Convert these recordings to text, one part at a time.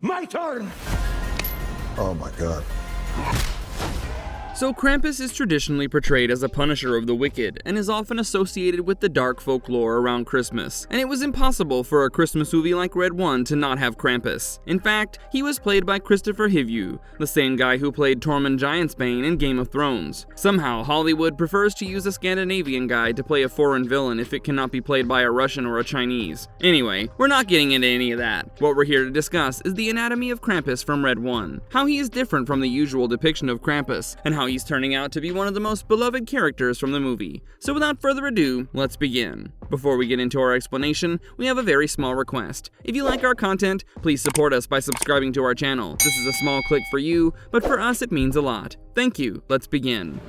My turn! Oh my god. So Krampus is traditionally portrayed as a punisher of the wicked, and is often associated with the dark folklore around Christmas, and it was impossible for a Christmas movie like Red 1 to not have Krampus. In fact, he was played by Kristofer Hivju, the same guy who played Tormund Giantsbane in Game of Thrones. Somehow, Hollywood prefers to use a Scandinavian guy to play a foreign villain if it cannot be played by a Russian or a Chinese. Anyway, we're not getting into any of that. What we're here to discuss is the anatomy of Krampus from Red 1, how he is different from the usual depiction of Krampus, and how he's turning out to be one of the most beloved characters from the movie. So without further ado, let's begin. Before we get into our explanation, we have a very small request. If you like our content, please support us by subscribing to our channel. This is a small click for you, but for us it means a lot. Thank you. Let's begin.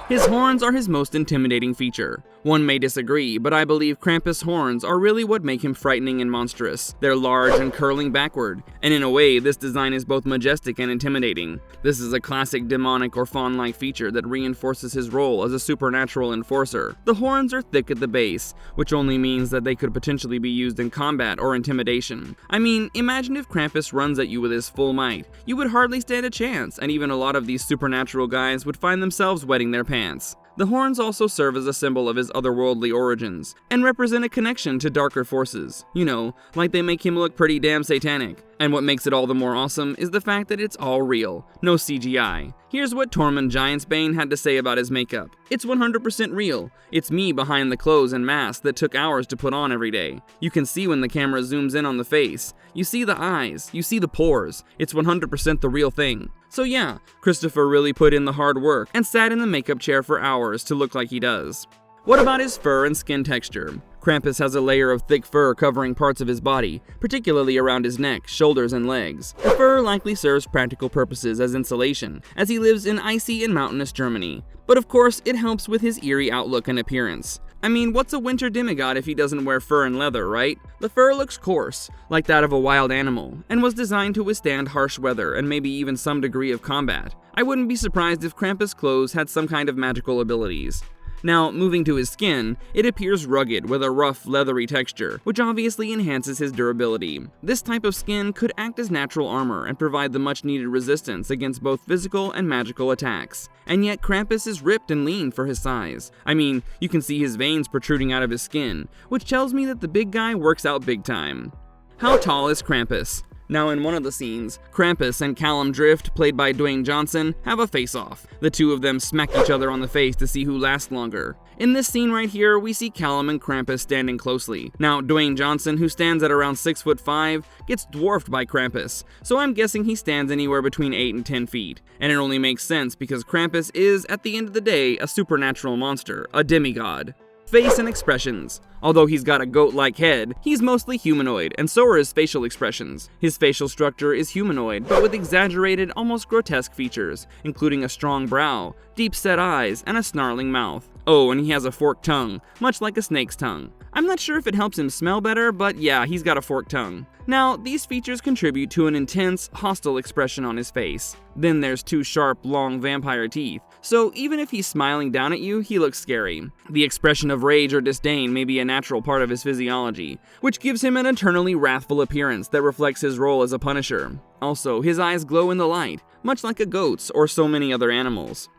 His horns are his most intimidating feature. One may disagree, but I believe Krampus' horns are really what make him frightening and monstrous. They're large and curling backward, and in a way, this design is both majestic and intimidating. This is a classic demonic or faun-like feature that reinforces his role as a supernatural enforcer. The horns are thick at the base, which only means that they could potentially be used in combat or intimidation. I mean, imagine if Krampus runs at you with his full might. You would hardly stand a chance, and even a lot of these supernatural guys would find themselves wetting their pants. The horns also serve as a symbol of his otherworldly origins, and represent a connection to darker forces. You know, like they make him look pretty damn satanic. And what makes it all the more awesome is the fact that it's all real, no CGI. Here's what Tormund Giantsbane had to say about his makeup. It's 100% real. It's me behind the clothes and mask that took hours to put on every day. You can see when the camera zooms in on the face. You see the eyes, you see the pores. It's 100% the real thing. So yeah, Kristofer really put in the hard work and sat in the makeup chair for hours to look like he does. What about his fur and skin texture? Krampus has a layer of thick fur covering parts of his body, particularly around his neck, shoulders, and legs. The fur likely serves practical purposes as insulation, as he lives in icy and mountainous Germany. But of course, it helps with his eerie outlook and appearance. I mean, what's a winter demigod if he doesn't wear fur and leather, right? The fur looks coarse, like that of a wild animal, and was designed to withstand harsh weather and maybe even some degree of combat. I wouldn't be surprised if Krampus' clothes had some kind of magical abilities. Now, moving to his skin, it appears rugged with a rough, leathery texture, which obviously enhances his durability. This type of skin could act as natural armor and provide the much-needed resistance against both physical and magical attacks. And yet, Krampus is ripped and lean for his size. I mean, you can see his veins protruding out of his skin, which tells me that the big guy works out big time. How tall is Krampus? Now, in one of the scenes, Krampus and Callum Drift, played by Dwayne Johnson, have a face-off. The two of them smack each other on the face to see who lasts longer. In this scene right here, we see Callum and Krampus standing closely. Now, Dwayne Johnson, who stands at around 6'5", gets dwarfed by Krampus, so I'm guessing he stands anywhere between 8 and 10 feet. And it only makes sense because Krampus is, at the end of the day, a supernatural monster, a demigod. Face and expressions. Although he's got a goat-like head, he's mostly humanoid, and so are his facial expressions. His facial structure is humanoid, but with exaggerated, almost grotesque features, including a strong brow, deep-set eyes, and a snarling mouth. Oh, and he has a forked tongue, much like a snake's tongue. I'm not sure if it helps him smell better, but yeah, he's got a forked tongue. Now, these features contribute to an intense, hostile expression on his face. Then there's two sharp, long vampire teeth, so even if he's smiling down at you, he looks scary. The expression of rage or disdain may be a natural part of his physiology, which gives him an eternally wrathful appearance that reflects his role as a punisher. Also, his eyes glow in the light, much like a goat's or so many other animals.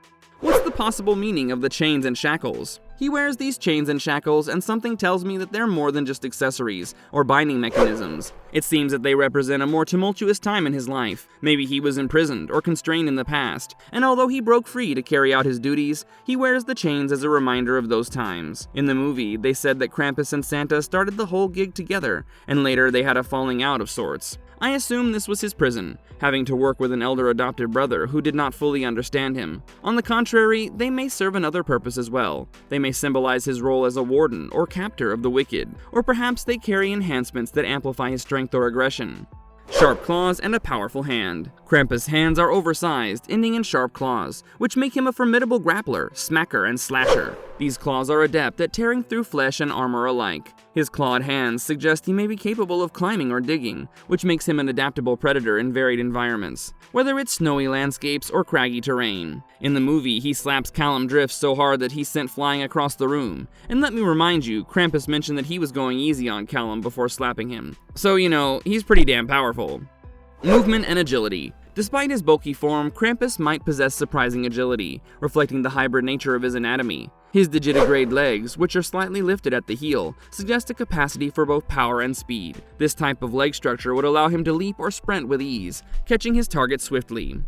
What's the possible meaning of the chains and shackles? He wears these chains and shackles, and something tells me that they're more than just accessories or binding mechanisms. It seems that they represent a more tumultuous time in his life. Maybe he was imprisoned or constrained in the past, and although he broke free to carry out his duties, he wears the chains as a reminder of those times. In the movie, they said that Krampus and Santa started the whole gig together, and later they had a falling out of sorts. I assume this was his prison, having to work with an elder adopted brother who did not fully understand him. On the contrary, they may serve another purpose as well. They may symbolize his role as a warden or captor of the wicked, or perhaps they carry enhancements that amplify his strength or aggression. Sharp claws and a powerful hand. Krampus' hands are oversized, ending in sharp claws, which make him a formidable grappler, smacker, and slasher. These claws are adept at tearing through flesh and armor alike. His clawed hands suggest he may be capable of climbing or digging, which makes him an adaptable predator in varied environments, whether it's snowy landscapes or craggy terrain. In the movie, he slaps Callum Drift so hard that he's sent flying across the room. And let me remind you, Krampus mentioned that he was going easy on Callum before slapping him. So, he's pretty damn powerful. Movement and agility. Despite his bulky form, Krampus might possess surprising agility, reflecting the hybrid nature of his anatomy. His digitigrade legs, which are slightly lifted at the heel, suggest a capacity for both power and speed. This type of leg structure would allow him to leap or sprint with ease, catching his target swiftly.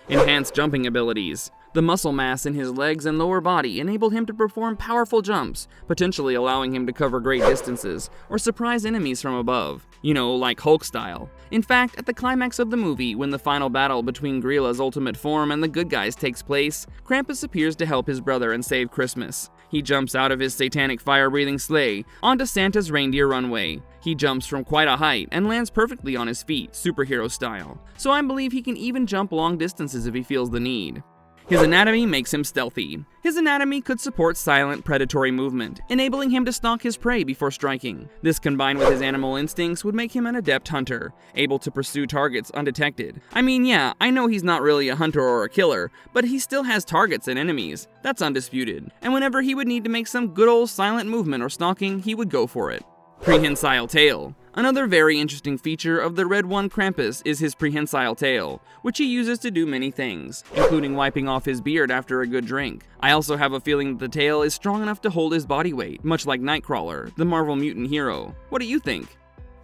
Enhanced jumping abilities. The muscle mass in his legs and lower body enabled him to perform powerful jumps, potentially allowing him to cover great distances or surprise enemies from above, like Hulk style. In fact, at the climax of the movie, when the final battle between Grila's ultimate form and the good guys takes place, Krampus appears to help his brother and save Christmas. He jumps out of his satanic fire-breathing sleigh onto Santa's reindeer runway. He jumps from quite a height and lands perfectly on his feet, superhero style. So I believe he can even jump long distances if he feels the need. His anatomy makes him stealthy. His anatomy could support silent, predatory movement, enabling him to stalk his prey before striking. This, combined with his animal instincts, would make him an adept hunter, able to pursue targets undetected. I know he's not really a hunter or a killer, but he still has targets and enemies. That's undisputed. And whenever he would need to make some good old silent movement or stalking, he would go for it. Prehensile tail. Another very interesting feature of the Red One Krampus is his prehensile tail, which he uses to do many things, including wiping off his beard after a good drink. I also have a feeling that the tail is strong enough to hold his body weight, much like Nightcrawler, the Marvel mutant hero. What do you think?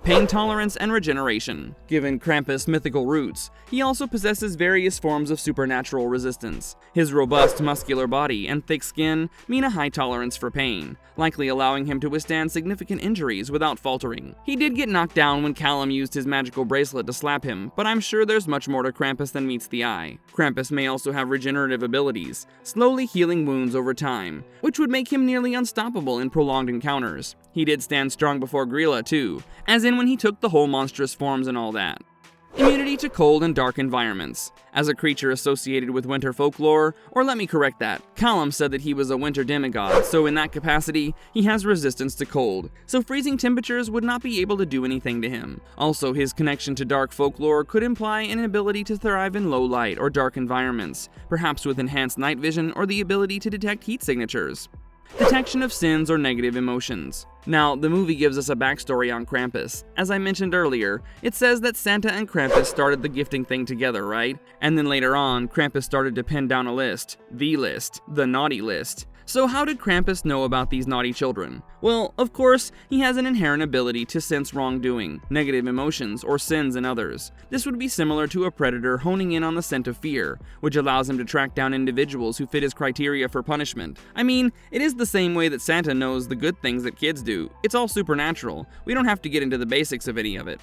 Pain tolerance and regeneration. Given Krampus' mythical roots, he also possesses various forms of supernatural resistance. His robust, muscular body and thick skin mean a high tolerance for pain, likely allowing him to withstand significant injuries without faltering. He did get knocked down when Callum used his magical bracelet to slap him, but I'm sure there's much more to Krampus than meets the eye. Krampus may also have regenerative abilities, slowly healing wounds over time, which would make him nearly unstoppable in prolonged encounters. He did stand strong before Grilla too, as in when he took the whole monstrous forms and all that. Immunity to cold and dark environments. As a creature associated with winter folklore, or let me correct that, Callum said that he was a winter demigod, so in that capacity, he has resistance to cold, so freezing temperatures would not be able to do anything to him. Also, his connection to dark folklore could imply an ability to thrive in low light or dark environments, perhaps with enhanced night vision or the ability to detect heat signatures. Detection of sins or negative emotions. Now, the movie gives us a backstory on Krampus. As I mentioned earlier, it says that Santa and Krampus started the gifting thing together, right? And then later on, Krampus started to pin down a list. The naughty list. So how did Krampus know about these naughty children? Well, of course, he has an inherent ability to sense wrongdoing, negative emotions, or sins in others. This would be similar to a predator honing in on the scent of fear, which allows him to track down individuals who fit his criteria for punishment. I mean, it is the same way that Santa knows the good things that kids do. It's all supernatural. We don't have to get into the basics of any of it.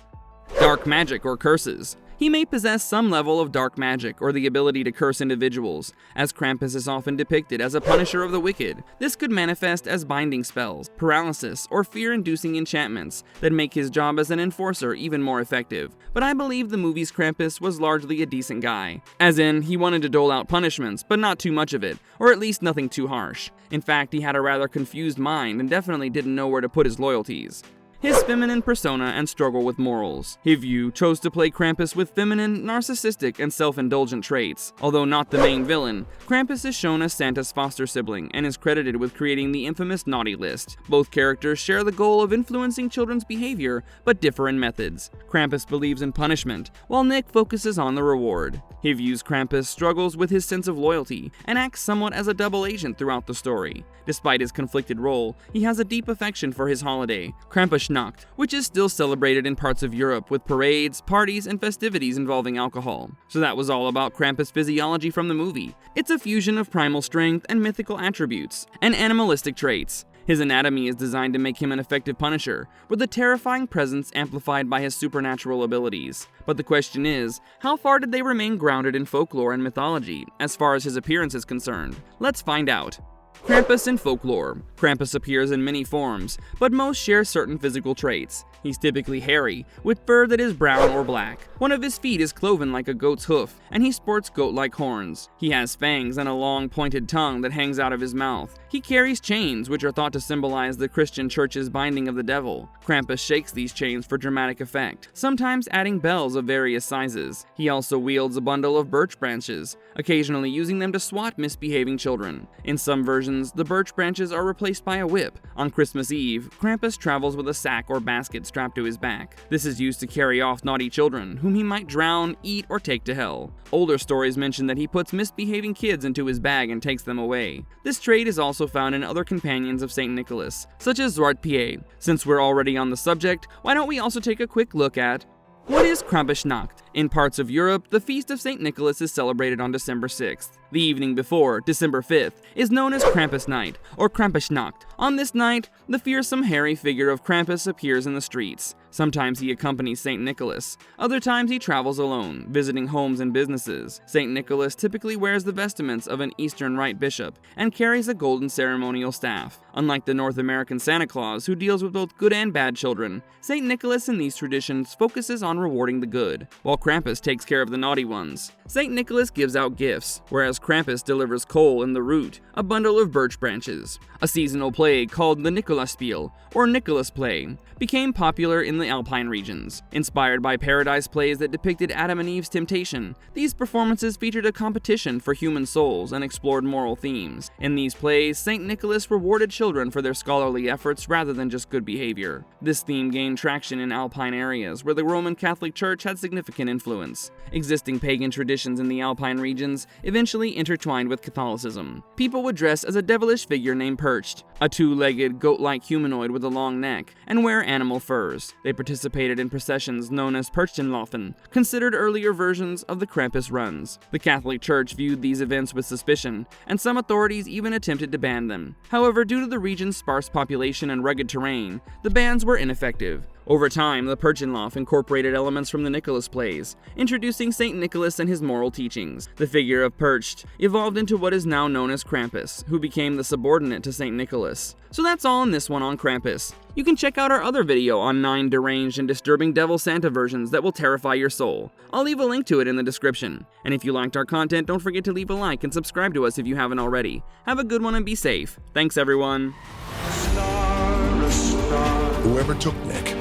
Dark magic or curses. He may possess some level of dark magic or the ability to curse individuals, as Krampus is often depicted as a punisher of the wicked. This could manifest as binding spells, paralysis, or fear-inducing enchantments that make his job as an enforcer even more effective. But I believe the movie's Krampus was largely a decent guy, as in, he wanted to dole out punishments, but not too much of it, or at least nothing too harsh. In fact, he had a rather confused mind and definitely didn't know where to put his loyalties. His feminine persona and struggle with morals. Hivju chose to play Krampus with feminine, narcissistic, and self-indulgent traits. Although not the main villain, Krampus is shown as Santa's foster sibling and is credited with creating the infamous naughty list. Both characters share the goal of influencing children's behavior, but differ in methods. Krampus believes in punishment, while Nick focuses on the reward. Hivju's Krampus struggles with his sense of loyalty and acts somewhat as a double agent throughout the story. Despite his conflicted role, he has a deep affection for his holiday, Krampusnacht, which is still celebrated in parts of Europe with parades, parties, and festivities involving alcohol. So that was all about Krampus' physiology from the movie. It's a fusion of primal strength and mythical attributes, and animalistic traits. His anatomy is designed to make him an effective punisher, with a terrifying presence amplified by his supernatural abilities. But the question is, how far did they remain grounded in folklore and mythology, as far as his appearance is concerned? Let's find out. Krampus in folklore. Krampus appears in many forms, but most share certain physical traits. He's typically hairy, with fur that is brown or black. One of his feet is cloven like a goat's hoof, and he sports goat-like horns. He has fangs and a long, pointed tongue that hangs out of his mouth. He carries chains, which are thought to symbolize the Christian church's binding of the devil. Krampus shakes these chains for dramatic effect, sometimes adding bells of various sizes. He also wields a bundle of birch branches, occasionally using them to swat misbehaving children. In some versions, the birch branches are replaced by a whip. On Christmas Eve, Krampus travels with a sack or basket strapped to his back. This is used to carry off naughty children, whom he might drown, eat, or take to hell. Older stories mention that he puts misbehaving kids into his bag and takes them away. This trait is also found in other companions of St. Nicholas, such as Zwarte Piet. Since we're already on the subject, why don't we also take a quick look at what is Krampusnacht? In parts of Europe, the feast of St. Nicholas is celebrated on December 6th. The evening before, December 5th, is known as Krampus Night, or Krampusnacht. On this night, the fearsome hairy figure of Krampus appears in the streets. Sometimes he accompanies St. Nicholas. Other times he travels alone, visiting homes and businesses. St. Nicholas typically wears the vestments of an Eastern Rite bishop and carries a golden ceremonial staff. Unlike the North American Santa Claus, who deals with both good and bad children, St. Nicholas in these traditions focuses on rewarding the good, while Krampus takes care of the naughty ones. St. Nicholas gives out gifts, whereas Krampus delivers coal in the root, a bundle of birch branches. A seasonal play called the Nikolaspiel, or Nicholas Play, became popular in the Alpine regions. Inspired by paradise plays that depicted Adam and Eve's temptation, these performances featured a competition for human souls and explored moral themes. In these plays, St. Nicholas rewarded children for their scholarly efforts rather than just good behavior. This theme gained traction in Alpine areas where the Roman Catholic Church had significant influence. Existing pagan traditions in the Alpine regions eventually intertwined with Catholicism. People would dress as a devilish figure named Perched, a two-legged, goat-like humanoid with a long neck, and wear animal furs. They participated in processions known as Perchtenlaufen, considered earlier versions of the Krampus runs. The Catholic Church viewed these events with suspicion, and some authorities even attempted to ban them. However, due to the region's sparse population and rugged terrain, the bans were ineffective. Over time, the Perchenlauf incorporated elements from the Nicholas plays, introducing St. Nicholas and his moral teachings. The figure of Perched evolved into what is now known as Krampus, who became the subordinate to St. Nicholas. So that's all in this one on Krampus. You can check out our other video on 9 deranged and disturbing Devil Santa versions that will terrify your soul. I'll leave a link to it in the description. And if you liked our content, don't forget to leave a like and subscribe to us if you haven't already. Have a good one and be safe. Thanks everyone. Whoever took Nick